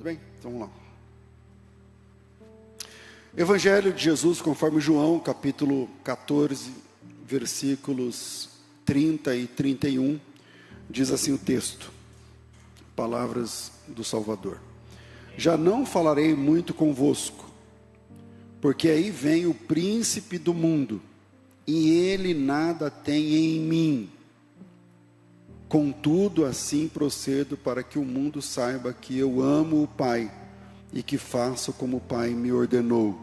bem? Então vamos lá. Evangelho de Jesus conforme João, capítulo 14, versículos 30 e 31, diz assim o texto, palavras do Salvador. Já não falarei muito convosco, porque aí vem o príncipe do mundo, e ele nada tem em mim. Contudo, assim procedo para que o mundo saiba que eu amo o Pai, e que faço como o Pai me ordenou.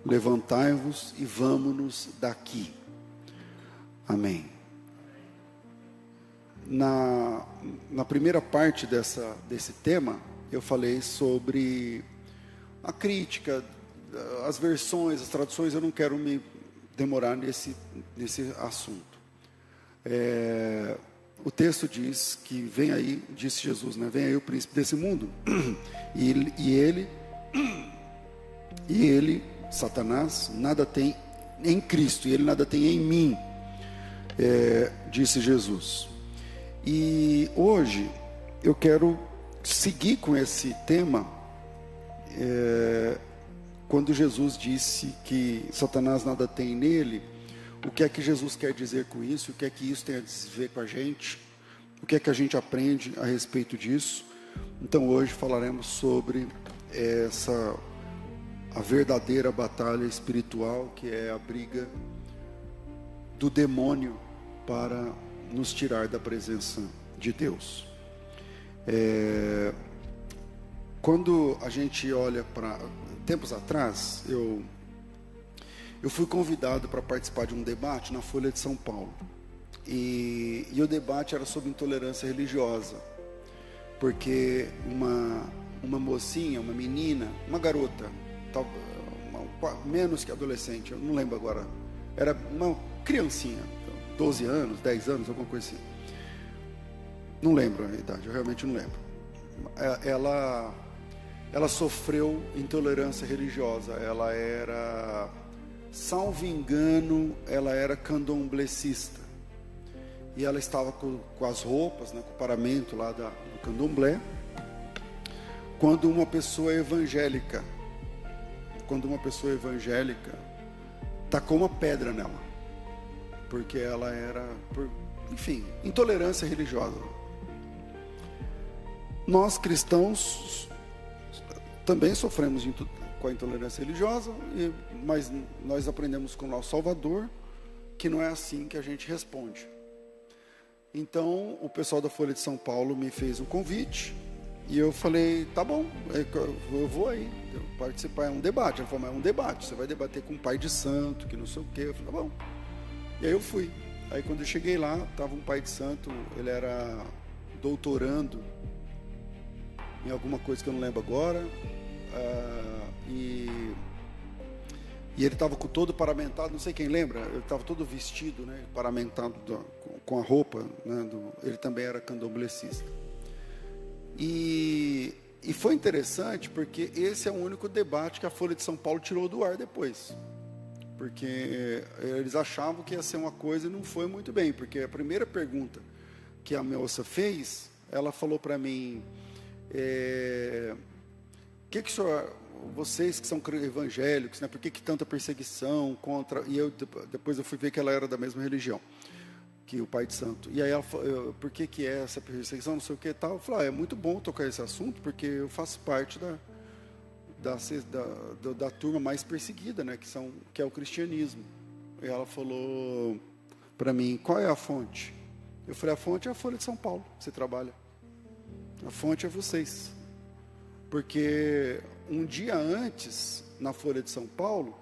Levantai-vos e vamo-nos daqui. Amém. Na primeira parte desse tema, eu falei sobre a crítica, as versões, as traduções. Eu não quero me demorar nesse assunto. O texto diz que vem aí, disse Jesus, né? Vem aí o príncipe desse mundo, e ele, Satanás, nada tem em Cristo, e ele nada tem em mim, disse Jesus. E hoje eu quero seguir com esse tema, quando Jesus disse que Satanás nada tem nele. O que é que Jesus quer dizer com isso? O que é que isso tem a dizer com a gente? O que é que a gente aprende a respeito disso? Então hoje falaremos sobre a verdadeira batalha espiritual, que é a briga do demônio para nos tirar da presença de Deus. Quando a gente olha para tempos atrás, eu fui convidado para participar de um debate na Folha de São Paulo. E o debate era sobre intolerância religiosa. Porque uma mocinha, uma menina, uma garota, menos que adolescente, eu não lembro agora, era uma criancinha, 12 anos, 10 anos, alguma coisa assim. Não lembro a idade, eu realmente não lembro. Ela sofreu intolerância religiosa. Ela era, salvo engano, ela era candomblessista. E ela estava com as roupas, né, com o paramento lá do candomblé, quando uma pessoa evangélica tacou uma pedra nela, porque ela era, enfim, intolerância religiosa. Nós cristãos também sofremos com a intolerância religiosa, mas nós aprendemos com o nosso Salvador que não é assim que a gente responde. Então o pessoal da Folha de São Paulo me fez um convite e eu falei, tá bom, eu vou aí participar, é um debate. Ela falou, mas é um debate, você vai debater com um pai de santo, que não sei o quê. Eu falei, tá bom. E aí eu fui. Aí quando eu cheguei lá, estava um pai de santo, ele era doutorando em alguma coisa que eu não lembro agora, e ele estava com todo paramentado, não sei quem lembra, ele estava todo vestido, né, paramentado com a roupa, né, ele também era candomblessista. E foi interessante, porque esse é o único debate que a Folha de São Paulo tirou do ar depois. Porque eles achavam que ia ser uma coisa e não foi muito bem. Porque a primeira pergunta que a moça fez, ela falou para mim, que o senhor, vocês que são evangélicos, né, por que tanta perseguição contra... E depois eu fui ver que ela era da mesma religião que o pai de santo. E aí ela falou, por que é essa perseguição, não sei o que e tal. Eu falei, é muito bom tocar esse assunto, porque eu faço parte da turma mais perseguida, né, que é o cristianismo. E ela falou para mim, qual é a fonte? Eu falei, a fonte é a Folha de São Paulo, que você trabalha. A fonte é vocês. Porque um dia antes, na Folha de São Paulo,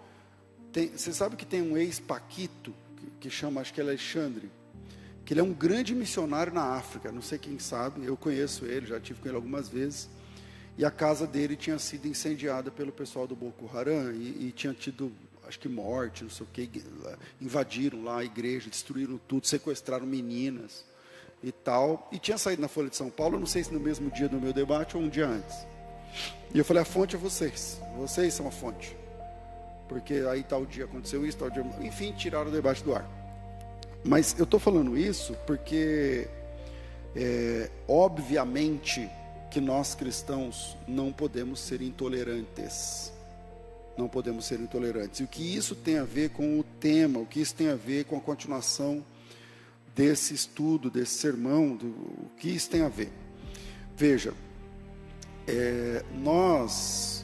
você sabe que tem um ex-paquito, que chama, acho que é Alexandre, que ele é um grande missionário na África, não sei quem sabe, eu conheço ele, já tive com ele algumas vezes, e a casa dele tinha sido incendiada pelo pessoal do Boko Haram, e tinha tido, acho que morte, não sei o que, invadiram lá a igreja, destruíram tudo, sequestraram meninas e tal, e tinha saído na Folha de São Paulo, não sei se no mesmo dia do meu debate ou um dia antes. E eu falei, a fonte é vocês são a fonte, porque aí tal dia aconteceu isso, tal dia, enfim, tiraram o debate do ar. Mas eu estou falando isso porque obviamente que nós cristãos não podemos ser intolerantes. Não podemos ser intolerantes. E o que isso tem a ver com o tema, o que isso tem a ver com a continuação desse estudo, desse sermão, o que isso tem a ver? Veja, nós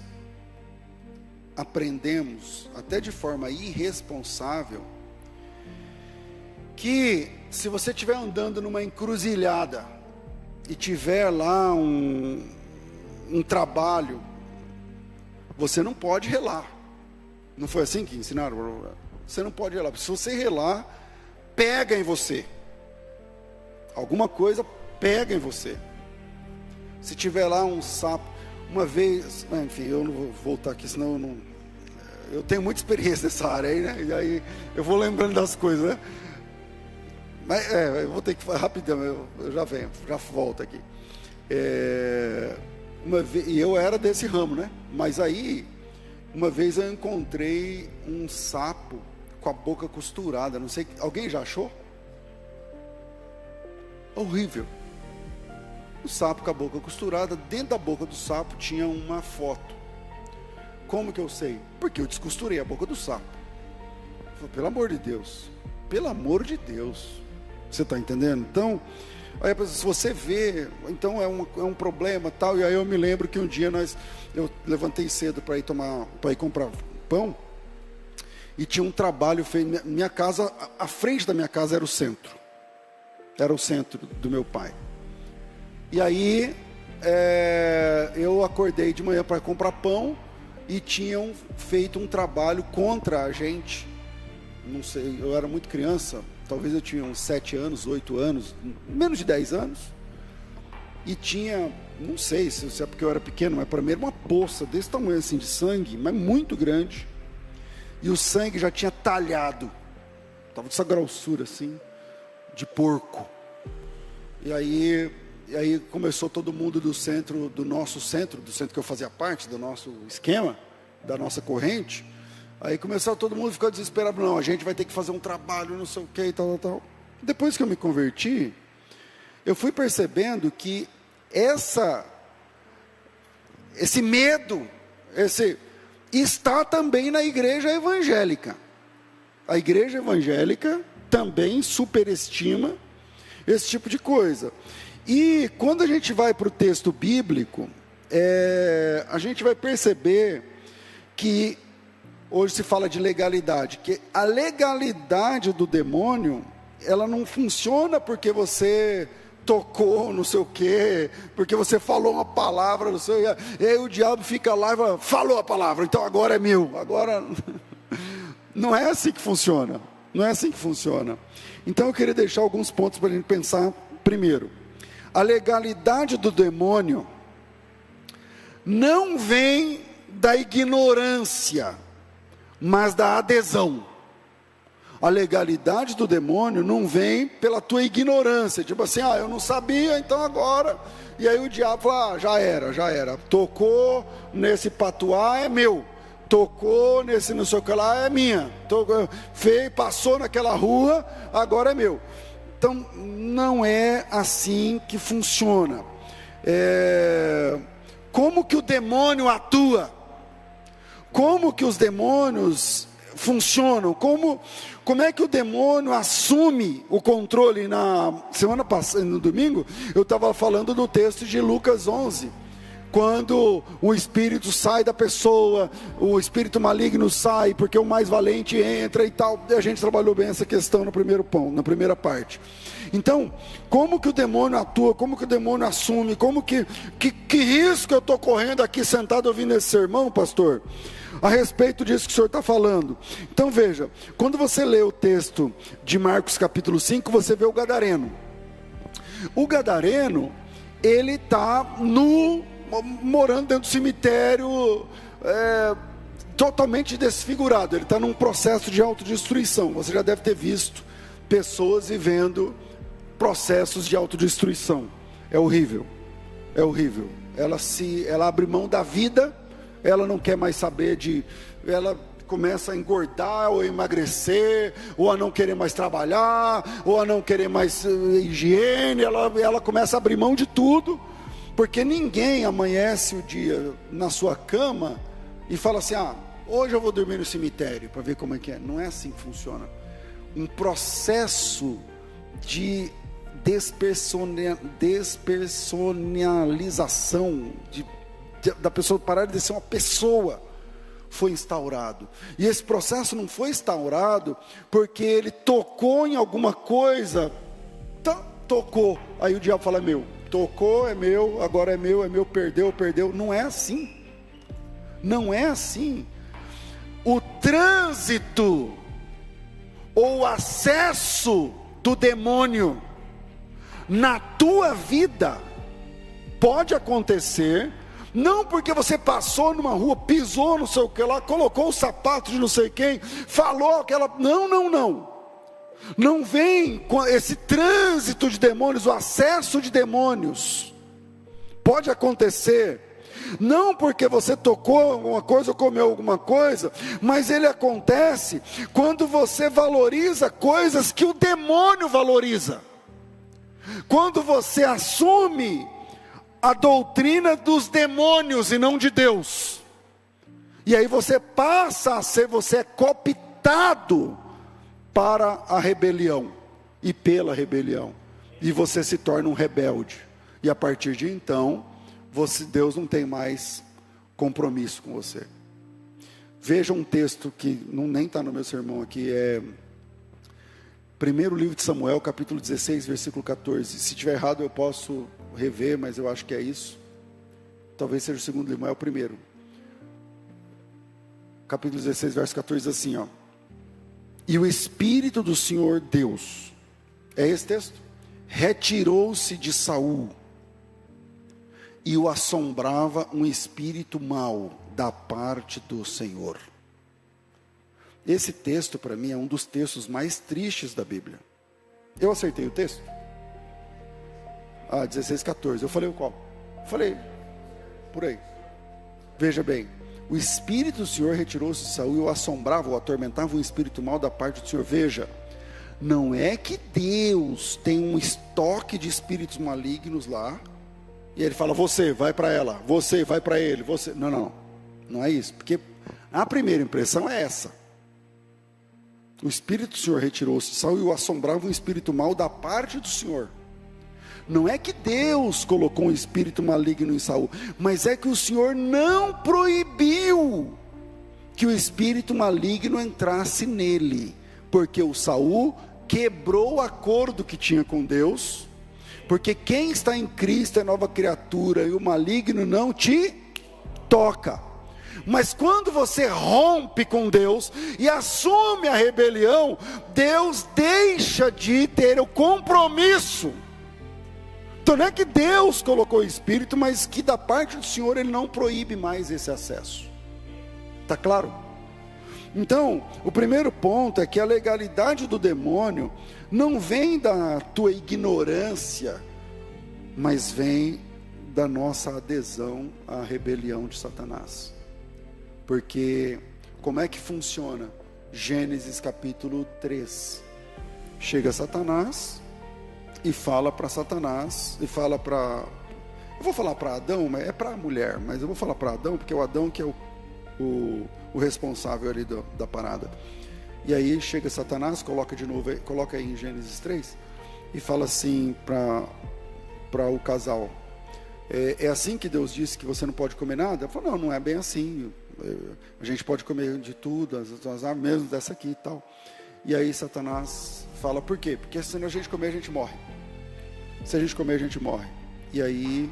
aprendemos, até de forma irresponsável, que se você estiver andando numa encruzilhada e tiver lá um trabalho, você não pode relar. Não foi assim que ensinaram? Você não pode relar. Se você relar, pega em você. Alguma coisa pega em você. Se tiver lá um sapo, uma vez, enfim, eu não vou voltar aqui, senão eu tenho muita experiência nessa área aí, né? E aí eu vou lembrando das coisas, né? Mas eu vou ter que falar rapidão, eu já venho, já volto aqui. Uma vez, e eu era desse ramo, né? Mas aí, uma vez eu encontrei um sapo com a boca costurada, não sei, alguém já achou? Horrível. Um sapo com a boca costurada, dentro da boca do sapo tinha uma foto. Como que eu sei? Porque eu descosturei a boca do sapo. Falei, pelo amor de Deus, você está entendendo? Então, aí, se você vê, então é um problema tal. E aí eu me lembro que um dia eu levantei cedo para ir comprar pão, e tinha um trabalho feito. Minha casa, a frente da minha casa era o centro do meu pai. E aí eu acordei de manhã para comprar pão, e tinham feito um trabalho contra a gente. Não sei, eu era muito criança, talvez eu tinha uns 7 anos, 8 anos, menos de 10 anos, e tinha, não sei se é porque eu era pequeno, mas para mim era uma poça desse tamanho assim de sangue, mas muito grande, e o sangue já tinha talhado, estava dessa grossura assim, de porco. E aí começou todo mundo do nosso centro que eu fazia parte, do nosso esquema, da nossa corrente. Aí começou todo mundo a ficar desesperado. Não, a gente vai ter que fazer um trabalho, não sei o que, tal. Depois que eu me converti, eu fui percebendo que esse medo, está também na igreja evangélica. A igreja evangélica também superestima esse tipo de coisa. E quando a gente vai para o texto bíblico, a gente vai perceber que hoje se fala de legalidade, que a legalidade do demônio, ela não funciona porque você tocou não sei o quê, porque você falou uma palavra, não sei, e aí o diabo fica lá e fala, falou a palavra, então agora é meu, agora... Não é assim que funciona, Então eu queria deixar alguns pontos para a gente pensar. Primeiro, a legalidade do demônio não vem da ignorância, mas da adesão. A legalidade do demônio não vem pela tua ignorância, tipo assim, eu não sabia, então agora, e aí o diabo fala, já era, tocou nesse patuá, é meu, tocou nesse não sei o que lá, é minha, passou naquela rua, agora é meu. Então, não é assim que funciona. Como que o demônio atua? Como que os demônios funcionam? Como é que o demônio assume o controle? Na semana passada, no domingo, eu estava falando do texto de Lucas 11, quando o espírito sai da pessoa, o espírito maligno sai, porque o mais valente entra e tal. E a gente trabalhou bem essa questão no primeiro ponto, na primeira parte. Então, como que o demônio atua, como que o demônio assume, que risco eu estou correndo aqui sentado ouvindo esse sermão, pastor, a respeito disso que o senhor está falando? Então veja, quando você lê o texto de Marcos capítulo 5, você vê o gadareno. O gadareno, ele está morando dentro do cemitério, totalmente desfigurado. Ele está num processo de autodestruição. Você já deve ter visto pessoas vivendo processos de autodestruição. É horrível. Ela abre mão da vida, ela não quer mais saber ela começa a engordar ou a emagrecer, ou a não querer mais trabalhar, ou a não querer mais higiene, ela começa a abrir mão de tudo, Porque ninguém amanhece o dia na sua cama e fala assim: hoje eu vou dormir no cemitério para ver como é que é. Não é assim que funciona. Um processo de despersonalização, da pessoa parar de ser uma pessoa, foi instaurado. E esse processo não foi instaurado porque ele tocou em alguma coisa, tocou, aí o diabo fala: meu, tocou, é meu, agora é meu, perdeu. Não é assim. Não é assim. O trânsito ou o acesso do demônio na tua vida pode acontecer, não porque você passou numa rua, pisou não sei o que lá, colocou o sapato de não sei quem, falou aquela... Não vem com esse trânsito de demônios, o acesso de demônios. Pode acontecer não porque você tocou alguma coisa ou comeu alguma coisa, mas ele acontece quando você valoriza coisas que o demônio valoriza. Quando você assume a doutrina dos demônios e não de Deus. E aí você passa a ser, você é cooptado para a rebelião e pela rebelião. E você se torna um rebelde. E a partir de então, Deus não tem mais compromisso com você. Veja um texto que nem está no meu sermão aqui, é primeiro livro de Samuel, capítulo 16, versículo 14. Se tiver errado eu posso rever, mas eu acho que é isso. Talvez seja o segundo livro, mas é o primeiro. Capítulo 16, verso 14, diz assim, e o Espírito do Senhor Deus, é esse texto? Retirou-se de Saul, e o assombrava um espírito mau da parte do Senhor. Esse texto para mim é um dos textos mais tristes da Bíblia. Eu acertei o texto? 16, 14, eu falei o qual? Falei, por aí. Veja bem, o Espírito do Senhor retirou-se de Saul e o assombrava, ou atormentava um espírito mau da parte do Senhor. Veja, não é que Deus tem um estoque de espíritos malignos lá, e ele fala: você vai para ela, você vai para ele, você... Não é isso, porque a primeira impressão é essa. O Espírito do Senhor retirou-se de Saul e o assombrava um espírito mau da parte do Senhor. Não é que Deus colocou um espírito maligno em Saul, mas é que o Senhor não proibiu que o espírito maligno entrasse nele, porque o Saul quebrou o acordo que tinha com Deus, porque quem está em Cristo é nova criatura, e o maligno não te toca. Mas quando você rompe com Deus e assume a rebelião, Deus deixa de ter o compromisso. Então não é que Deus colocou o Espírito, mas que da parte do Senhor Ele não proíbe mais esse acesso. Está claro? Então, o primeiro ponto é que a legalidade do demônio não vem da tua ignorância, mas vem da nossa adesão à rebelião de Satanás. Porque, como é que funciona? Gênesis capítulo 3. Chega Satanás e fala para Satanás, e fala para... Eu vou falar para Adão, mas é para a mulher, mas eu vou falar para Adão, porque é o Adão que é o responsável ali da parada. E aí chega Satanás, coloca de novo, coloca aí em Gênesis 3, e fala assim para o casal: é assim que Deus disse que você não pode comer nada? Ele falou: não é bem assim, a gente pode comer de tudo, as árvores mesmo dessa aqui e tal. E aí Satanás fala: por quê? Porque se a gente comer a gente morre, se a gente comer a gente morre. E aí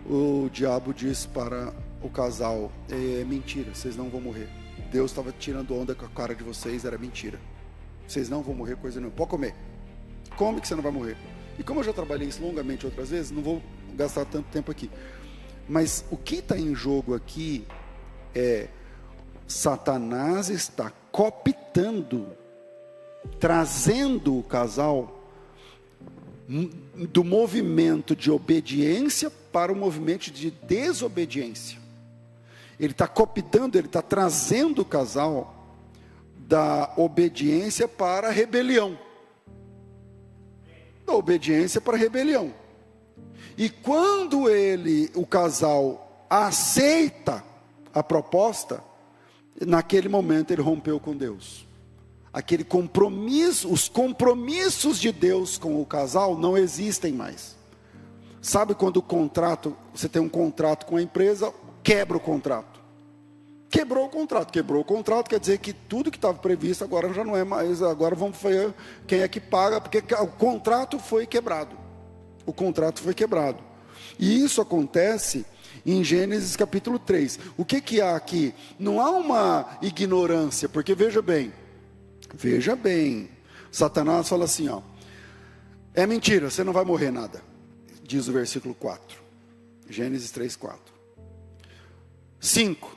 o diabo diz para o casal: é mentira, vocês não vão morrer. Deus estava tirando onda com a cara de vocês, era mentira. Vocês não vão morrer, coisa nenhuma. Pode comer. Come que você não vai morrer. E como eu já trabalhei isso longamente outras vezes, não vou gastar tanto tempo aqui. Mas o que está em jogo aqui é: Satanás está cooptando, trazendo o casal do movimento de obediência para o movimento de desobediência. Ele está cooptando, ele está trazendo o casal da obediência para a rebelião. Da obediência para a rebelião. E quando o casal aceita a proposta, naquele momento ele rompeu com Deus. Aquele compromisso, os compromissos de Deus com o casal não existem mais. Sabe quando você tem um contrato com a empresa, quebra o contrato. Quebrou o contrato quer dizer que tudo que estava previsto agora já não é mais, agora vamos ver quem é que paga, porque o contrato foi quebrado. O contrato foi quebrado. E isso acontece em Gênesis capítulo 3. O que há aqui? Não há uma ignorância, porque veja bem, Satanás fala assim, ó, é mentira, você não vai morrer nada, diz o versículo 4, Gênesis 3, 4. 5,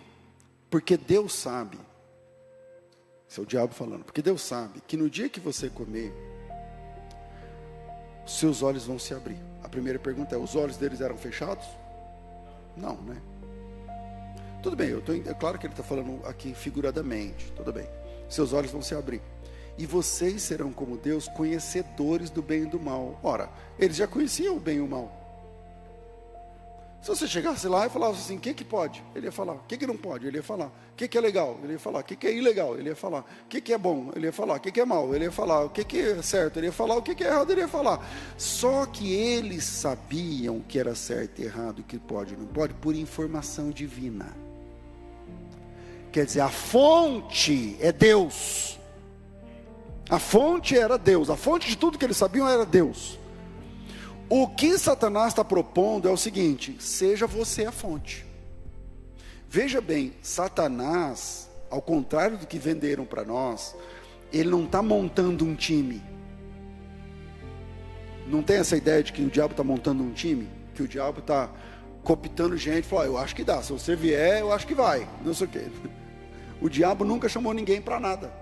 porque Deus sabe, esse é o diabo falando, porque Deus sabe que no dia que você comer, seus olhos vão se abrir. A primeira pergunta é, os olhos deles eram fechados? Não, né? Tudo bem, é claro que ele está falando aqui figuradamente, tudo bem. Seus olhos vão se abrir. E vocês serão como Deus, conhecedores do bem e do mal. Ora, eles já conheciam o bem e o mal. Se você chegasse lá e falasse assim, o que pode? Ele ia falar. O que não pode? Ele ia falar. O que é legal? Ele ia falar. O que é ilegal? Ele ia falar. O que é bom? Ele ia falar. O que é mal? Ele ia falar. O que é certo? Ele ia falar. O que é errado? Ele ia falar. Só que eles sabiam o que era certo e errado, o que pode e não pode, por informação divina. Quer dizer, a fonte é Deus. A fonte era Deus. A fonte de tudo que eles sabiam era Deus. O que Satanás está propondo é o seguinte: seja você a fonte. Veja bem, Satanás, ao contrário do que venderam para nós, ele não está montando um time. Não tem essa ideia de que o diabo está montando um time? Que o diabo está cooptando gente, fala, eu acho que dá, se você vier, eu acho que vai, não sei o quê. O diabo nunca chamou ninguém para nada.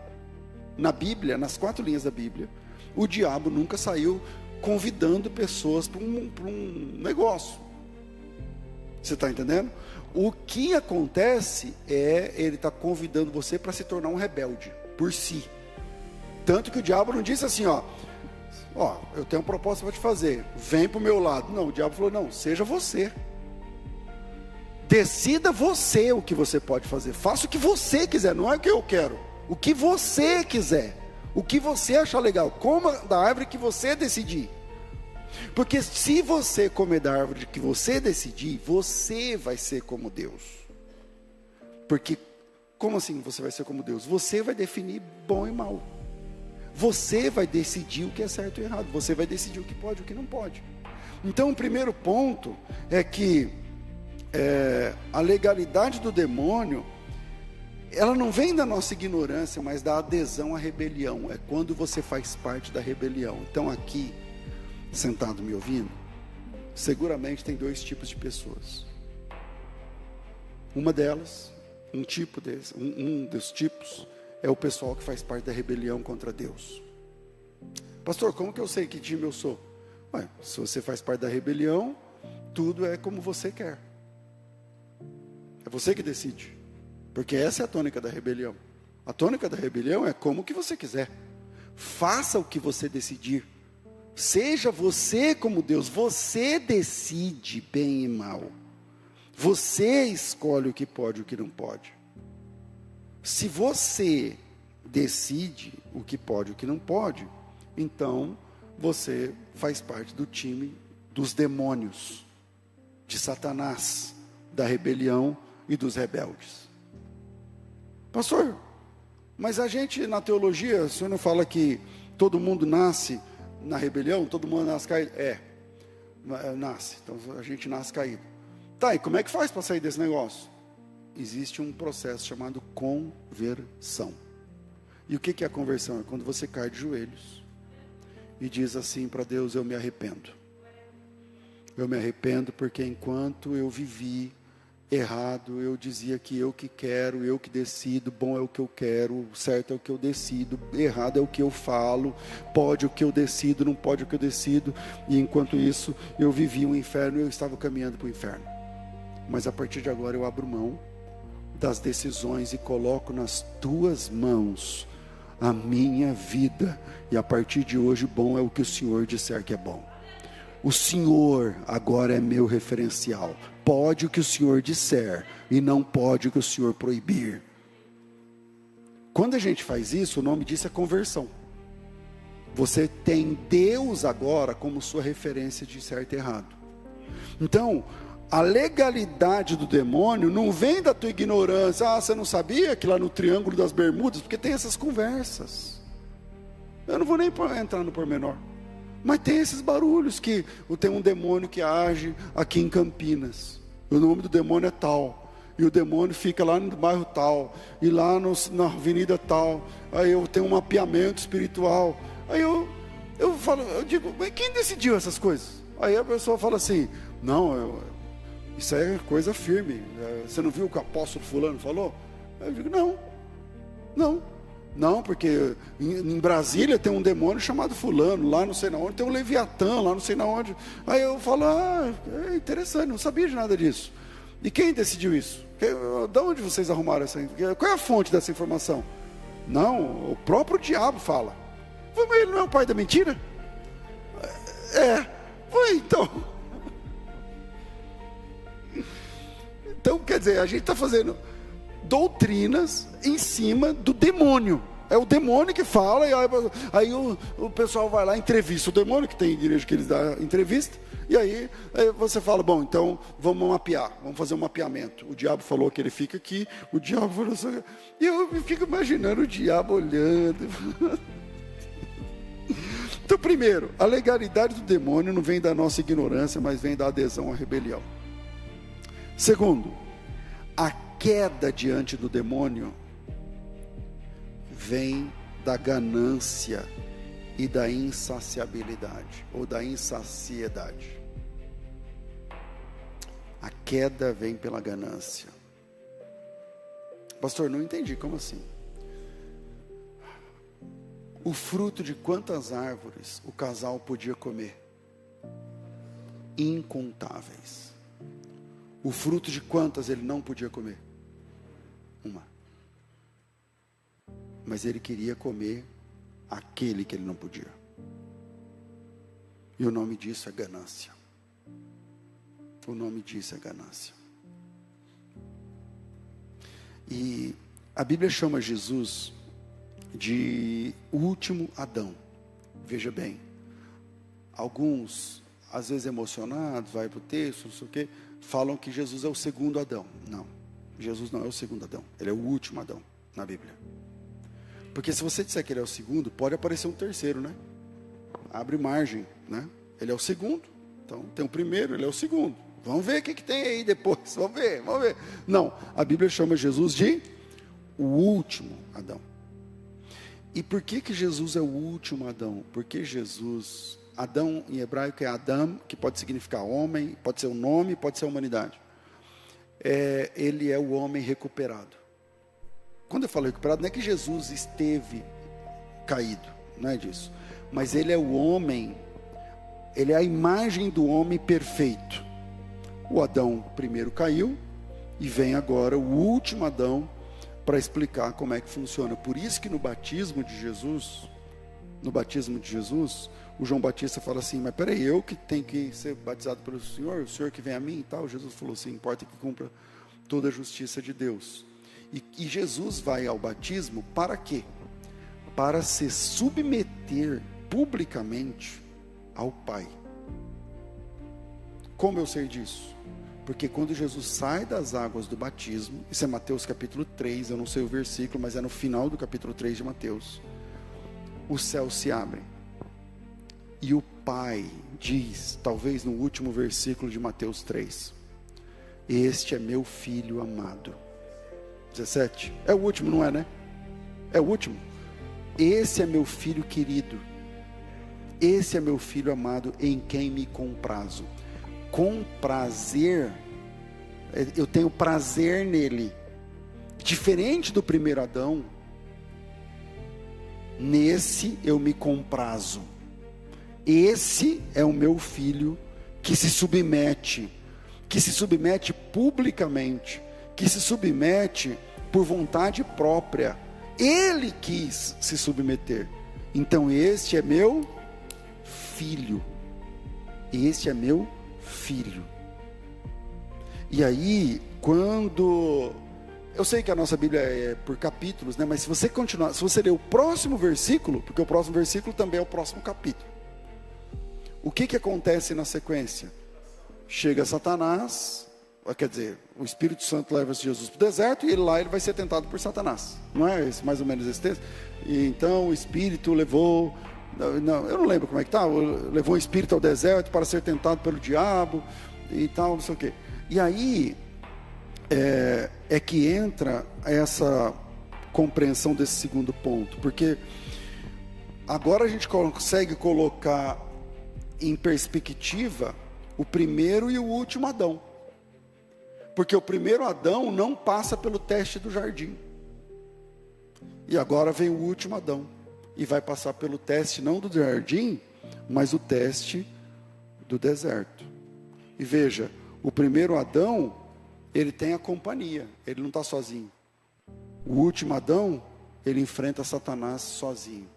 Na Bíblia, nas 4 linhas da Bíblia, o diabo nunca saiu convidando pessoas para um negócio. Você está entendendo? O que acontece é, ele está convidando você para se tornar um rebelde, por si. Tanto que o diabo não disse assim, ó, eu tenho uma proposta para te fazer, vem para o meu lado. Não, o diabo falou, não, seja você. Decida você o que você pode fazer, faça o que você quiser, não é o que eu quero, o que você quiser. O que você achar legal, coma da árvore que você decidir. Porque se você comer da árvore que você decidir, você vai ser como Deus. Porque, como assim você vai ser como Deus? Você vai definir bom e mal. Você vai decidir o que é certo e errado. Você vai decidir o que pode e o que não pode. Então, o primeiro ponto é que a legalidade do demônio, ela não vem da nossa ignorância, mas da adesão à rebelião. É quando você faz parte da rebelião. Então aqui, sentado me ouvindo, seguramente tem 2 tipos de pessoas. Uma delas, um dos tipos, é o pessoal que faz parte da rebelião contra Deus. Pastor, como que eu sei que time eu sou? Se você faz parte da rebelião, tudo é como você quer. É você que decide. Porque essa é a tônica da rebelião. A tônica da rebelião é como que você quiser. Faça o que você decidir. Seja você como Deus. Você decide bem e mal. Você escolhe o que pode e o que não pode. Se você decide o que pode e o que não pode, então você faz parte do time dos demônios, de Satanás, da rebelião e dos rebeldes. Pastor, mas a gente na teologia, o senhor não fala que todo mundo nasce na rebelião, todo mundo nasce caído? Nasce, então a gente nasce caído. Tá, e como é que faz para sair desse negócio? Existe um processo chamado conversão. E o que é a conversão? É quando você cai de joelhos e diz assim para Deus, eu me arrependo. Eu me arrependo porque enquanto eu vivi errado, eu dizia que eu que quero, eu que decido, bom é o que eu quero, certo é o que eu decido, errado é o que eu falo, pode o que eu decido, não pode o que eu decido, e enquanto isso, eu vivi um inferno e eu estava caminhando para o inferno. Mas a partir de agora eu abro mão das decisões e coloco nas tuas mãos a minha vida, e a partir de hoje, bom é o que o Senhor disser que é bom. O Senhor agora é meu referencial. Pode o que o Senhor disser e não pode o que o Senhor proibir. Quando a gente faz isso, o nome disso é conversão. Você tem Deus agora como sua referência de certo e errado. Então, a legalidade do demônio não vem da tua ignorância. Ah, você não sabia que lá no Triângulo das Bermudas, porque tem essas conversas. Eu não vou nem entrar no pormenor. Mas tem esses barulhos que tem um demônio que age aqui em Campinas. O nome do demônio é tal. E o demônio fica lá no bairro tal. E lá na avenida tal. Aí eu tenho um mapeamento espiritual. Aí eu digo, mas quem decidiu essas coisas? Aí a pessoa fala assim, não, isso é coisa firme. Você não viu o que o apóstolo fulano falou? Aí eu digo, não, porque em Brasília tem um demônio chamado fulano, lá não sei na onde, tem um Leviatã, lá não sei na onde. Aí eu falo, é interessante, não sabia de nada disso. E quem decidiu isso? De onde vocês arrumaram essa? Qual é a fonte dessa informação? Não, o próprio diabo fala. Mas ele não é o pai da mentira? Então. Então, quer dizer, a gente está fazendo doutrinas em cima do demônio. É o demônio que fala, e aí o pessoal vai lá, entrevista o demônio, que tem igreja que eles dão entrevista, e aí você fala, bom, então vamos mapear, vamos fazer um mapeamento. O diabo falou que ele fica aqui, o diabo falou assim, e eu fico imaginando o diabo olhando. Então, primeiro, a legalidade do demônio não vem da nossa ignorância, mas vem da adesão à rebelião. Segundo, a queda diante do demônio vem da ganância e da insaciabilidade, ou da insaciedade. A queda vem pela ganância. Pastor, não entendi, como assim? O fruto de quantas árvores o casal podia comer? Incontáveis. O fruto de quantas ele não podia comer? Uma. Mas ele queria comer aquele que ele não podia. E o nome disso é ganância. O nome disso é ganância. E a Bíblia chama Jesus de último Adão. Veja bem, alguns, às vezes emocionados, vai para o texto, não sei o quê, falam que Jesus é o segundo Adão. Não, Jesus não é o segundo Adão, ele é o último Adão na Bíblia. Porque se você disser que ele é o segundo, pode aparecer um terceiro, né? Abre margem, né? Ele é o segundo, então tem o primeiro, ele é o segundo. Vamos ver o que tem aí depois, vamos ver. Não, a Bíblia chama Jesus de o último Adão. E por que Jesus é o último Adão? Porque Jesus, Adão em hebraico é Adam, que pode significar homem, pode ser o nome, pode ser a humanidade. Ele é o homem recuperado. Quando eu falo recuperado, não é que Jesus esteve caído, não é disso. Mas ele é o homem, ele é a imagem do homem perfeito. O Adão primeiro caiu, e vem agora o último Adão, para explicar como é que funciona. Por isso que no batismo de Jesus, o João Batista fala assim, mas peraí, eu que tenho que ser batizado pelo Senhor, o Senhor que vem a mim e tal. Jesus falou assim, importa que cumpra toda a justiça de Deus. E Jesus vai ao batismo para quê? Para se submeter publicamente ao Pai. Como eu sei disso? Porque quando Jesus sai das águas do batismo, isso é Mateus capítulo 3, eu não sei o versículo, mas é no final do capítulo 3 de Mateus, os céus se abrem, e o Pai diz, talvez no último versículo de Mateus 3, este é meu filho amado. 17, é o último, não é, né? É o último. Esse é meu filho querido, esse é meu filho amado, em quem me comprazo. Com prazer, eu tenho prazer nele. Diferente do primeiro Adão, nesse eu me comprazo. Esse é o meu filho que se submete publicamente, que se submete por vontade própria. Ele quis se submeter. Então este é meu filho. Esse é meu filho. E aí, quando... Eu sei que a nossa Bíblia é por capítulos, né? Mas se você continuar, se você ler o próximo versículo, porque o próximo versículo também é o próximo capítulo. O que acontece na sequência? Chega Satanás, quer dizer, o Espírito Santo leva Jesus para o deserto e lá ele vai ser tentado por Satanás. Não é esse, mais ou menos esse texto? E então o Espírito levou... Não, eu não lembro como é que está. Levou o Espírito ao deserto para ser tentado pelo diabo e tal, não sei o quê. E aí... É que entra essa compreensão desse segundo ponto, porque agora a gente consegue colocar em perspectiva o primeiro e o último Adão, porque o primeiro Adão não passa pelo teste do jardim, e agora vem o último Adão, e vai passar pelo teste não do jardim, mas o teste do deserto. E veja, o primeiro Adão, ele tem a companhia, ele não está sozinho. O último Adão, ele enfrenta Satanás sozinho.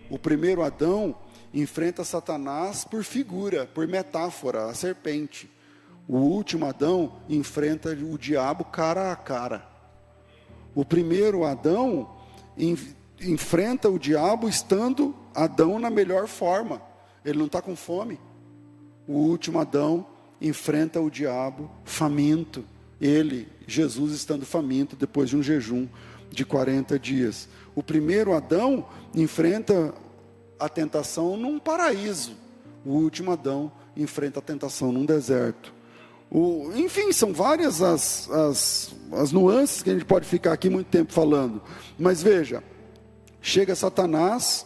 O primeiro Adão enfrenta Satanás por figura, por metáfora, a serpente. O último Adão enfrenta o diabo cara a cara. O primeiro Adão enfrenta o diabo estando Adão na melhor forma. Ele não está com fome. O último Adão enfrenta o diabo faminto. Ele, Jesus, estando faminto depois de um jejum de 40 dias. O primeiro Adão enfrenta a tentação num paraíso. O último Adão enfrenta a tentação num deserto. Enfim, são várias as nuances que a gente pode ficar aqui muito tempo falando. Mas veja, chega Satanás.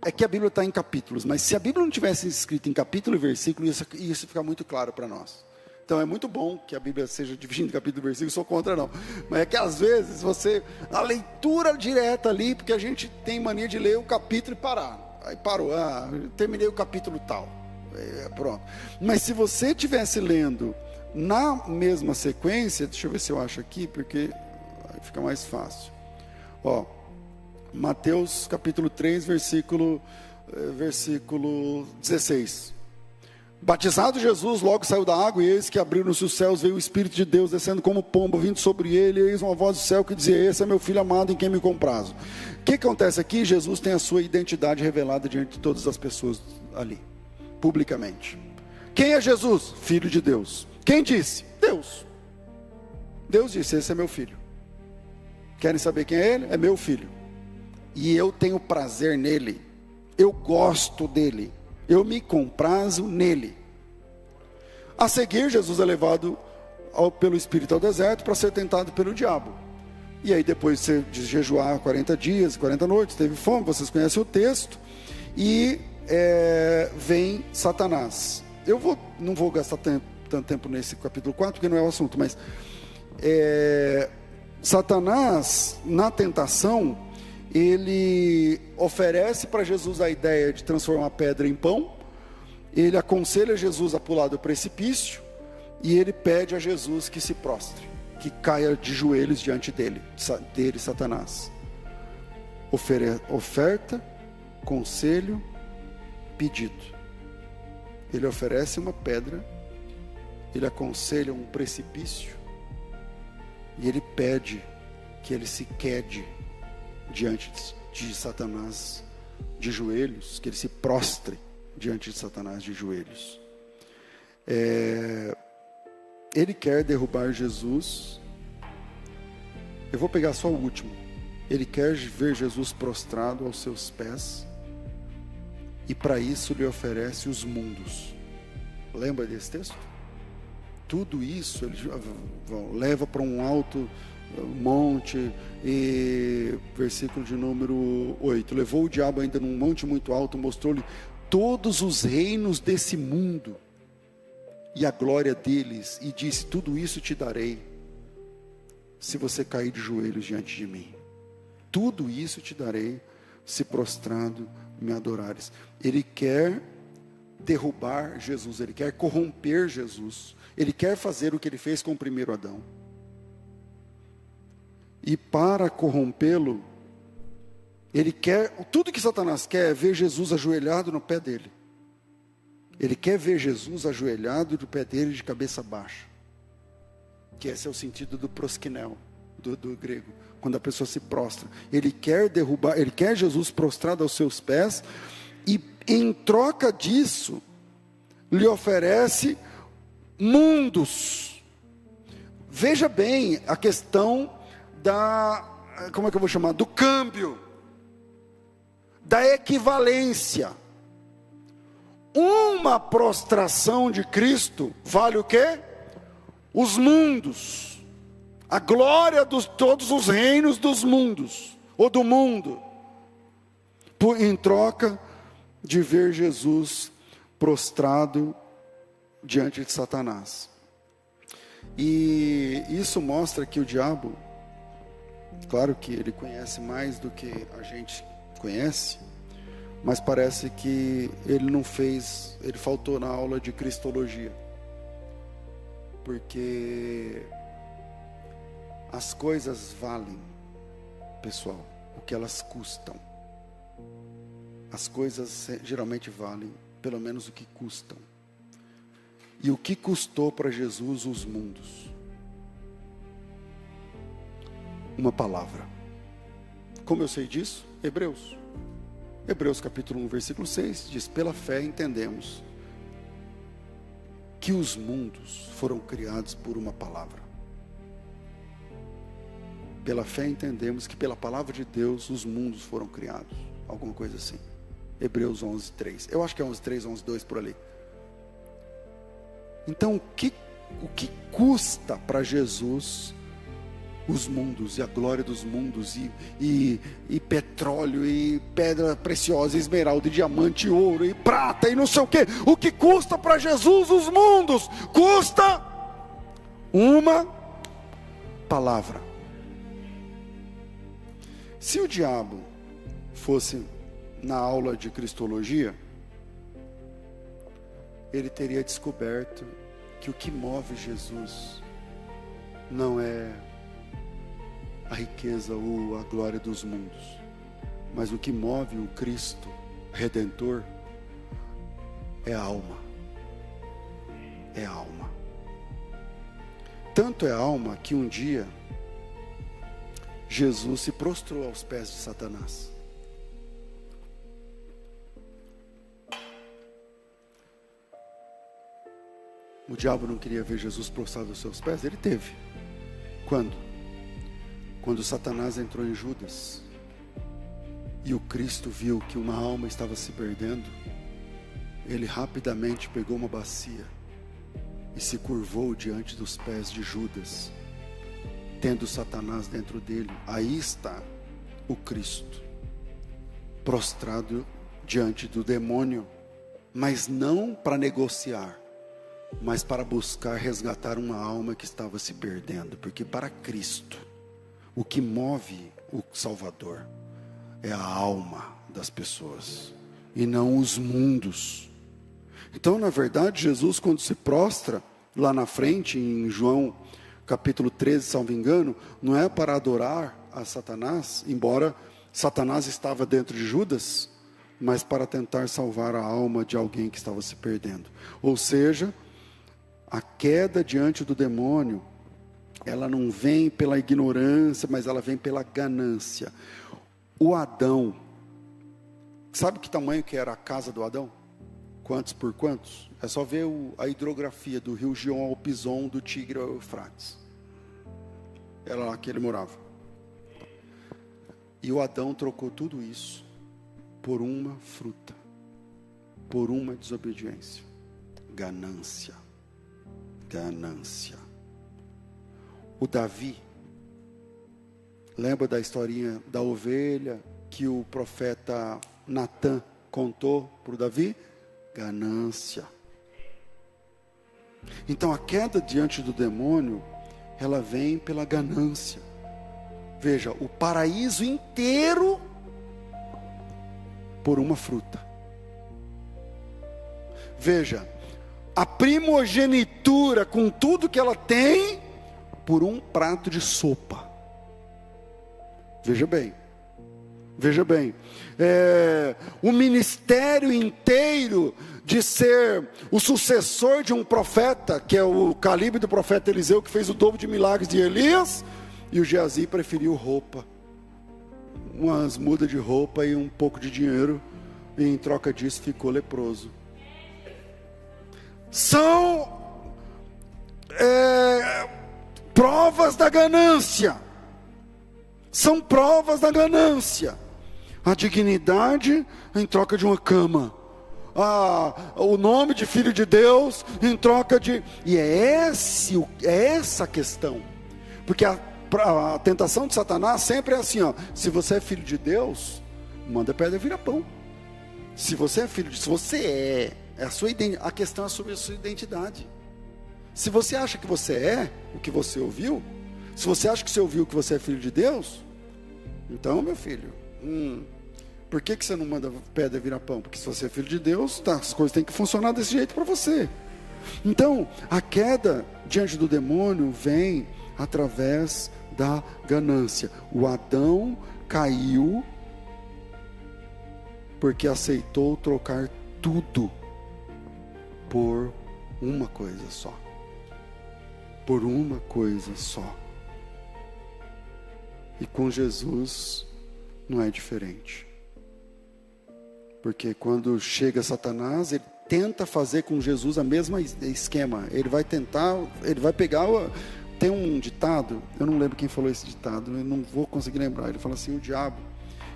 É que a Bíblia está em capítulos, mas se a Bíblia não tivesse escrito em capítulo e versículo, isso fica muito claro para nós. Então é muito bom que a Bíblia seja dividida em capítulo e versículo, sou contra não. Mas é que às vezes a leitura direta ali, porque a gente tem mania de ler o capítulo e parar. Aí parou, terminei o capítulo tal. Pronto. Mas se você estivesse lendo na mesma sequência, deixa eu ver se eu acho aqui, porque aí fica mais fácil. Mateus capítulo 3, versículo 16. Batizado Jesus, logo saiu da água, e eis que abriram-se os céus, veio o Espírito de Deus descendo como pomba, vindo sobre ele, e eis uma voz do céu que dizia: esse é meu filho amado, em quem me comprazo. O que acontece aqui? Jesus tem a sua identidade revelada diante de todas as pessoas ali, publicamente. Quem é Jesus? Filho de Deus. Quem disse? Deus. Deus disse: esse é meu filho. Querem saber quem é ele? É meu filho. E eu tenho prazer nele, eu gosto dele, eu me comprazo nele. A seguir, Jesus é levado pelo Espírito ao deserto para ser tentado pelo diabo. E aí depois de jejuar 40 dias, 40 noites, teve fome, vocês conhecem o texto. E vem Satanás. Não vou gastar tanto tempo nesse capítulo 4, porque não é o assunto, mas Satanás, na tentação, ele oferece para Jesus a ideia de transformar a pedra em pão. Ele aconselha Jesus a pular do precipício, e ele pede a Jesus que se prostre, que caia de joelhos diante dele, Satanás. Oferta, conselho, pedido. Ele oferece uma pedra, ele aconselha um precipício, e ele pede que ele se quede diante de Satanás de joelhos, que ele se prostre diante de Satanás de joelhos. Ele quer derrubar Jesus. Eu vou pegar só o último. Ele quer ver Jesus prostrado aos seus pés, e para isso lhe oferece os mundos. Lembra desse texto? Tudo isso ele leva para um alto monte, e versículo de número 8, levou o diabo ainda num monte muito alto, mostrou-lhe todos os reinos desse mundo e a glória deles, e disse: tudo isso te darei se você cair de joelhos diante de mim. Tudo isso te darei se prostrado me adorares. Ele quer derrubar Jesus, ele quer corromper Jesus, ele quer fazer o que ele fez com o primeiro Adão. E para corrompê-lo, ele quer, tudo que Satanás quer é ver Jesus ajoelhado no pé dele. Ele quer ver Jesus ajoelhado do pé dele de cabeça baixa. Que esse é o sentido do proskinel, do grego. Quando a pessoa se prostra. Ele quer Jesus prostrado aos seus pés. E em troca disso, lhe oferece mundos. Veja bem a questão como é que eu vou chamar? Do câmbio. Da equivalência. Uma prostração de Cristo vale o quê? Os mundos. A glória de todos os reinos dos mundos. Ou do mundo. Em troca de ver Jesus prostrado diante de Satanás. E isso mostra que o diabo, claro que ele conhece mais do que a gente conhece, mas parece que ele faltou na aula de cristologia. Porque as coisas valem, pessoal, o que elas custam. As coisas geralmente valem, pelo menos o que custam. E o que custou para Jesus os mundos? Uma palavra. Como eu sei disso? Hebreus capítulo 1, versículo 6, diz: pela fé entendemos que os mundos foram criados por uma palavra. Pela fé entendemos que pela palavra de Deus os mundos foram criados. Alguma coisa assim. Hebreus 11, 3. Eu acho que é 11, 3, 11, 2 por ali. Então o que custa para Jesus os mundos e a glória dos mundos e petróleo e pedra preciosa, esmeralda, e diamante, e ouro e prata e não sei o que? O que custa para Jesus os mundos? Custa uma palavra. Se o diabo fosse na aula de cristologia, ele teria descoberto que o que move Jesus não é a riqueza ou a glória dos mundos, mas o que move o Cristo Redentor é a alma. É a alma. Tanto é a alma que um dia Jesus se prostrou aos pés de Satanás. O diabo não queria ver Jesus prostrado aos seus pés? Ele teve. Quando? Quando Satanás entrou em Judas e o Cristo viu que uma alma estava se perdendo, ele rapidamente pegou uma bacia e se curvou diante dos pés de Judas, tendo Satanás dentro dele. Aí está o Cristo prostrado diante do demônio, mas não para negociar, mas para buscar resgatar uma alma que estava se perdendo. Porque para Cristo, o que move o Salvador é a alma das pessoas e não os mundos. Então, na verdade, Jesus, quando se prostra lá na frente, em João capítulo 13, salvo engano, não é para adorar a Satanás, embora Satanás estava dentro de Judas, mas para tentar salvar a alma de alguém que estava se perdendo. Ou seja, a queda diante do demônio, ela não vem pela ignorância, mas ela vem pela ganância. O Adão, sabe que tamanho que era a casa do Adão? Quantos por quantos? É só ver a hidrografia do rio Gion ao Pison, do Tigre ao Eufrates. Era lá que ele morava. E o Adão trocou tudo isso por uma fruta, por uma desobediência. Ganância. Ganância. O Davi, lembra da historinha da ovelha que o profeta Natã contou para o Davi? Ganância. Então a queda diante do demônio, ela vem pela ganância. Veja, o paraíso inteiro por uma fruta. Veja, a primogenitura com tudo que ela tem por um prato de sopa. Veja bem. Veja bem, o ministério inteiro de ser o sucessor de um profeta, que é o calibre do profeta Eliseu, que fez o dobro de milagres de Elias, e o Geazi preferiu roupa, umas mudas de roupa e um pouco de dinheiro, e em troca disso ficou leproso. São provas da ganância. São provas da ganância. A dignidade em troca de uma cama. O nome de filho de Deus em troca de... E é essa a questão. Porque a tentação de Satanás sempre é assim, ó. Se você é filho de Deus, manda pedra virar pão. Se você é filho de... Se você é a sua identidade. A questão é sobre a sua identidade. Se você acha que você é o que você ouviu, se você acha que você ouviu que você é filho de Deus, então, meu filho, por que você não manda pedra virar pão? Porque se você é filho de Deus, as coisas têm que funcionar desse jeito para você. Então, a queda diante do demônio vem através da ganância. O Adão caiu porque aceitou trocar tudo por uma coisa só. Por uma coisa só. E com Jesus não é diferente. Porque quando chega Satanás, ele tenta fazer com Jesus a mesma esquema. Ele vai tentar, ele vai pegar... Tem um ditado, eu não lembro quem falou esse ditado, eu não vou conseguir lembrar. Ele fala assim, o diabo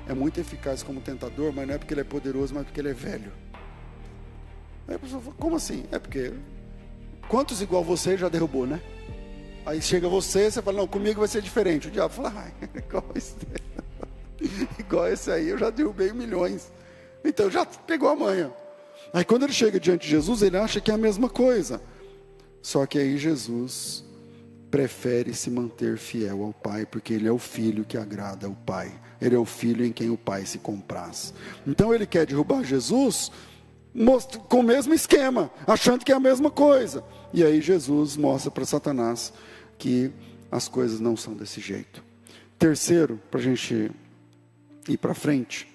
é muito eficaz como tentador, mas não é porque ele é poderoso, mas porque ele é velho. Aí a pessoa fala, como assim? É porque quantos igual você já derrubou, né? Aí chega você fala, não, comigo vai ser diferente. O diabo fala, igual esse aí, eu já derrubei milhões. Então já pegou a manha. Aí quando ele chega diante de Jesus, ele acha que é a mesma coisa. Só que aí Jesus prefere se manter fiel ao Pai, porque ele é o filho que agrada ao Pai. Ele é o filho em quem o Pai se compraz. Então ele quer derrubar Jesus com o mesmo esquema, achando que é a mesma coisa. E aí Jesus mostra para Satanás que as coisas não são desse jeito. Terceiro, para a gente ir para frente,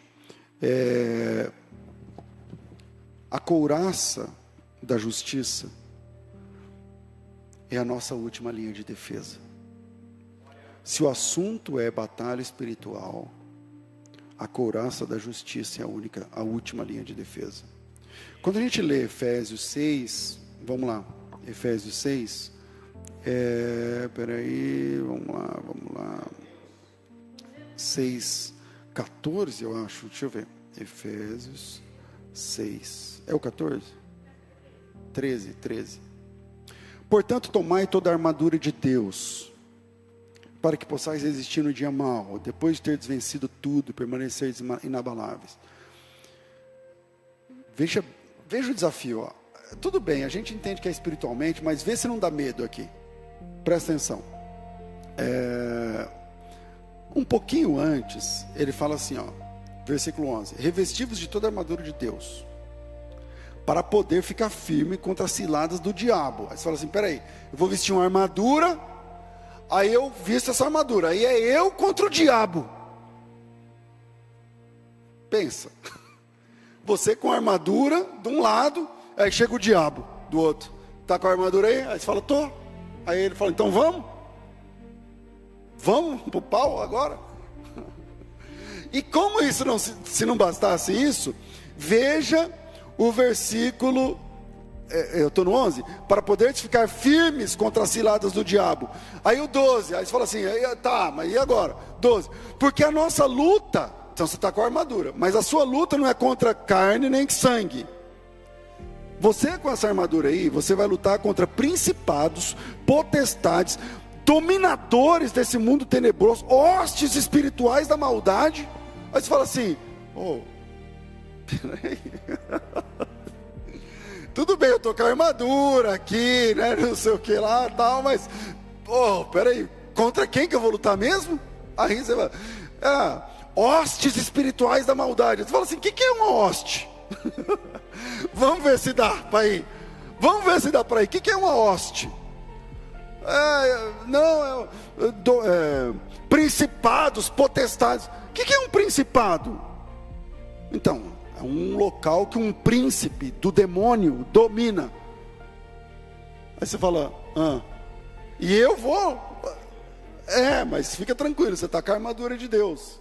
a couraça da justiça é a nossa última linha de defesa. Se o assunto é batalha espiritual, a couraça da justiça é a última linha de defesa. Quando a gente lê Efésios 6, vamos lá, Efésios 6, vamos lá, 6, 14 eu acho, deixa eu ver, Efésios 6, é o 14? 13. Portanto, tomai toda a armadura de Deus, para que possais resistir no dia mau, depois de ter vencido tudo, permaneceres inabaláveis. Veja o desafio, ó. Tudo bem, a gente entende que é espiritualmente, mas vê se não dá medo aqui. Presta atenção. Um pouquinho antes, ele fala assim, ó, versículo 11: revestivos de toda a armadura de Deus, para poder ficar firme contra as ciladas do diabo. Aí você fala assim, peraí, eu vou vestir uma armadura, aí eu visto essa armadura, aí é eu contra o diabo. Pensa, você com a armadura de um lado, aí chega o diabo do outro, tá com a armadura aí? Aí você fala, tô. Aí ele fala, então vamos pro pau agora? E como isso não, se não bastasse isso, veja o versículo, eu estou no 11, para poderes ficar firmes contra as ciladas do diabo. Aí o 12, aí você fala assim, tá, mas e agora? 12, porque a nossa luta, então você está com a armadura, mas a sua luta não é contra carne nem sangue. Você com essa armadura aí, você vai lutar contra principados, potestades, dominadores desse mundo tenebroso, hostes espirituais da maldade. Aí você fala assim, peraí. Tudo bem, eu tô com a armadura aqui, né, não sei o que lá, tal, mas, peraí, contra quem que eu vou lutar mesmo? Aí você vai, hostes espirituais da maldade. Você fala assim, o que é uma hoste? Vamos ver se dá para ir. O que é uma hoste? Principados, potestades. O que é um principado? Então, É um local que um príncipe do demônio domina. Aí você fala, e eu vou? Mas fica tranquilo, você está com a armadura de Deus.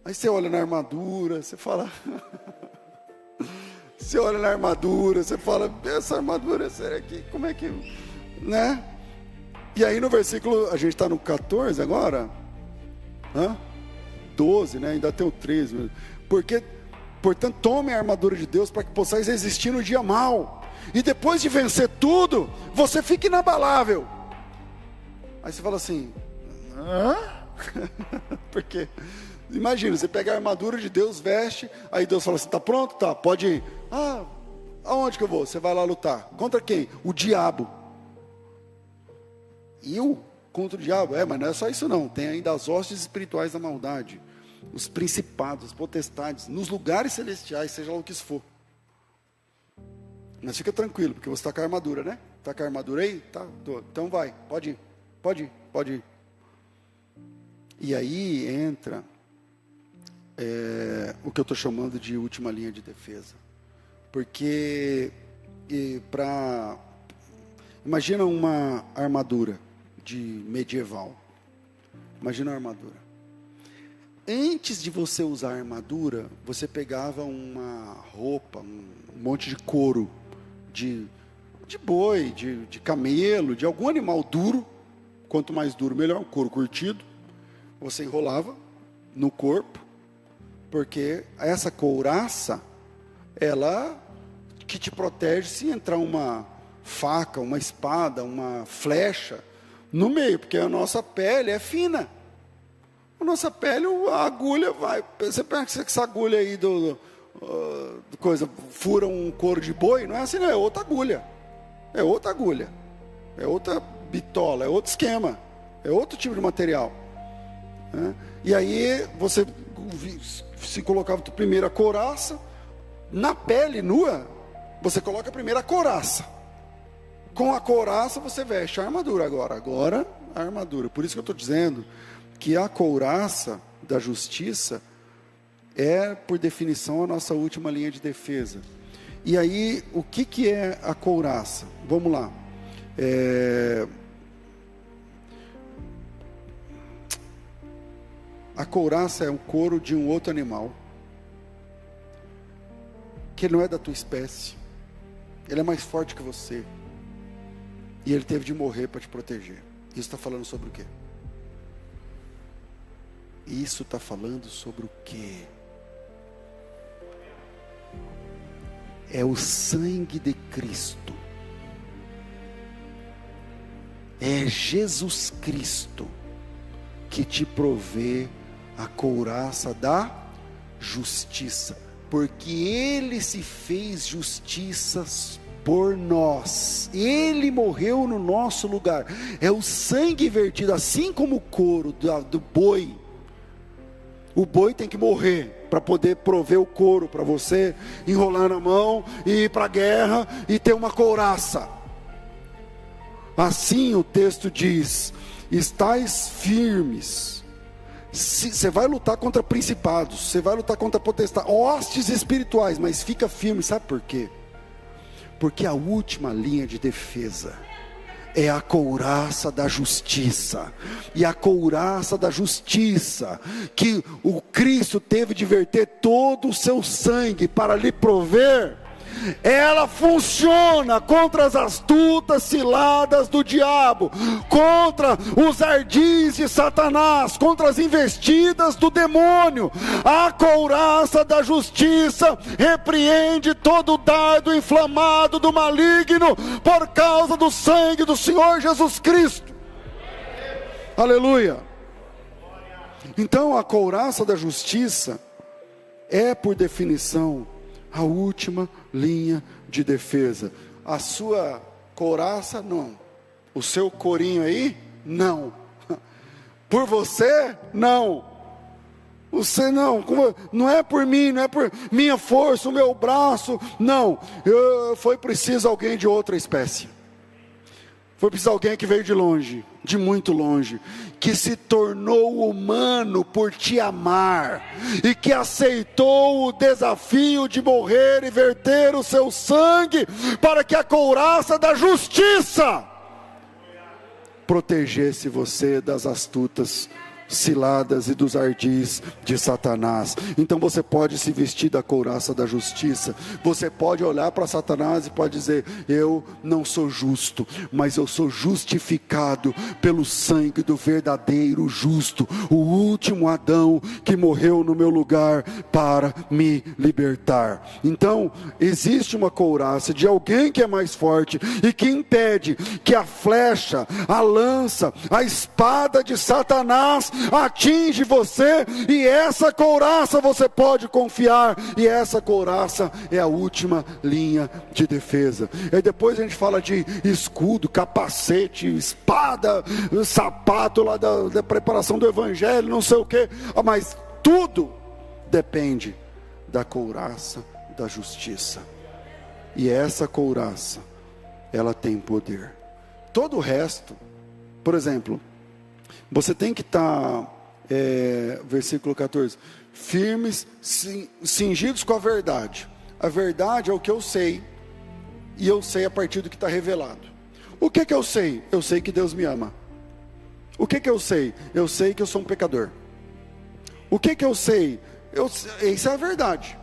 Aí você olha na armadura, você fala... Você olha na armadura, você fala, essa armadura, será que, como é que... Né? E aí no versículo, a gente está no 14 agora? 12, né? Ainda tem o 13. Portanto, tome a armadura de Deus para que possais resistir no dia mau. E depois de vencer tudo, você fica inabalável. Aí você fala assim, Porque, imagina, você pega a armadura de Deus, veste, aí Deus fala assim, tá pronto? Tá, pode ir. Aonde que eu vou? Você vai lá lutar. Contra quem? O diabo. Eu? Contra o diabo? Mas não é só isso não, tem ainda as hostes espirituais da maldade, os principados, as potestades, nos lugares celestiais, seja lá o que isso for. Mas fica tranquilo, porque você está com a armadura, né? Está com a armadura aí? Tá, então vai, pode ir. E aí entra o que eu estou chamando de última linha de defesa. Porque imagina uma armadura de medieval. Imagina uma armadura. Antes de você usar a armadura, você pegava uma roupa, um monte de couro de boi, de camelo, de algum animal duro. Quanto mais duro, melhor, um couro curtido. Você enrolava no corpo, porque essa couraça, ela que te protege se entrar uma faca, uma espada, uma flecha no meio, porque a nossa pele é fina. A nossa pele, a agulha vai. Você pensa que essa agulha aí coisa fura um couro de boi? Não é assim, não, é outra agulha. É outra agulha. É outra bitola, é outro esquema. É outro tipo de material. E aí você se colocava primeiro a couraça. Na pele nua, você coloca primeiro a couraça. Com a couraça você veste a armadura agora a armadura. Por isso que eu estou dizendo que a couraça da justiça é, por definição, a nossa última linha de defesa. E aí, o que é a couraça? Vamos lá. A couraça é um couro de um outro animal, que não é da tua espécie. Ele é mais forte que você. E ele teve de morrer para te proteger. Isso está falando sobre o quê? Isso está falando sobre o quê? É o sangue de Cristo. É Jesus Cristo que te provê a couraça da justiça. Porque Ele se fez justiça por nós. Ele morreu no nosso lugar. É o sangue vertido, assim como o couro do boi. O boi tem que morrer para poder prover o couro para você enrolar na mão e ir para a guerra e ter uma couraça. Assim o texto diz: estais firmes. Você vai lutar contra principados, você vai lutar contra potestades, hostes espirituais, mas fica firme. Sabe por quê? Porque a última linha de defesa é a couraça da justiça. E a couraça da justiça, que o Cristo teve de verter todo o seu sangue para lhe prover, ela funciona contra as astutas ciladas do diabo, contra os ardis de Satanás, contra as investidas do demônio. A couraça da justiça repreende todo o dardo inflamado do maligno, por causa do sangue do Senhor Jesus Cristo. Aleluia. Então a couraça da justiça é, por definição, a última linha de defesa. A sua couraça, não. O seu corinho aí, não. Por você, não. Você não. Não é por mim, não é por minha força, o meu braço, não. Foi preciso alguém de outra espécie. Foi preciso alguém que veio de longe. de muito longe, que se tornou humano por te amar, e que aceitou o desafio de morrer e verter o seu sangue, para que a couraça da justiça protegesse você das astutas ciladas e dos ardis de Satanás. Então você pode se vestir da couraça da justiça. Você pode olhar para Satanás e pode dizer: eu não sou justo, mas eu sou justificado pelo sangue do verdadeiro justo, o último Adão que morreu no meu lugar para me libertar. Então existe uma couraça de alguém que é mais forte e que impede que a flecha, a lança, a espada de Satanás atinge você, e essa couraça você pode confiar, e essa couraça é a última linha de defesa. E depois a gente fala de escudo, capacete, espada, sapato lá da preparação do evangelho, não sei o que, mas tudo depende da couraça da justiça, e essa couraça, ela tem poder. Todo o resto, por exemplo, você tem que estar, versículo 14, firmes, cingidos com a verdade. A verdade é o que eu sei, e eu sei a partir do que está revelado. O que eu sei? Eu sei que Deus me ama. O que eu sei? Eu sei que eu sou um pecador. O que eu sei? Isso é a verdade.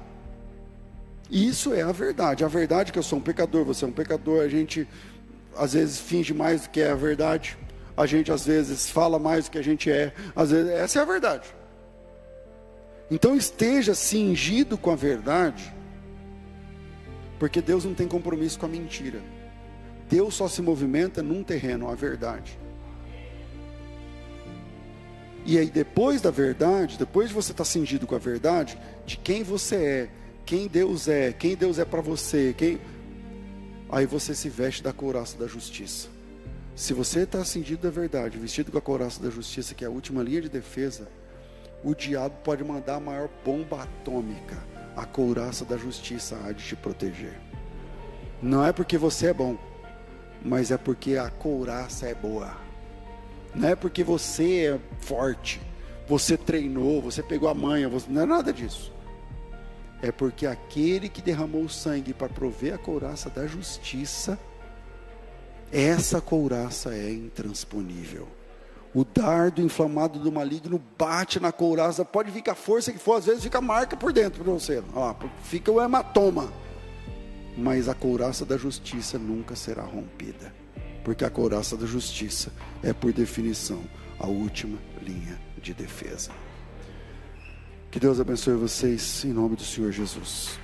Isso é a verdade. A verdade é que eu sou um pecador, você é um pecador. A gente às vezes finge mais do que é a verdade. A gente às vezes fala mais do que a gente é. Às vezes, essa é a verdade. Então esteja cingido com a verdade, porque Deus não tem compromisso com a mentira. Deus só se movimenta num terreno, a verdade. E aí depois da verdade, depois de você estar cingido com a verdade, de quem você é, quem Deus é para você, aí você se veste da couraça da justiça. Se você está cingido da verdade, vestido com a couraça da justiça, que é a última linha de defesa, o diabo pode mandar a maior bomba atômica, a couraça da justiça há de te proteger. Não é porque você é bom, mas é porque a couraça é boa. Não é porque você é forte, você treinou, você pegou a manha, não é nada disso. É porque aquele que derramou o sangue para prover a couraça da justiça, essa couraça é intransponível. O dardo inflamado do maligno bate na couraça, pode vir com a força que for, às vezes fica a marca por dentro para você, fica o hematoma, mas a couraça da justiça nunca será rompida, porque a couraça da justiça é, por definição, a última linha de defesa. Que Deus abençoe vocês em nome do Senhor Jesus.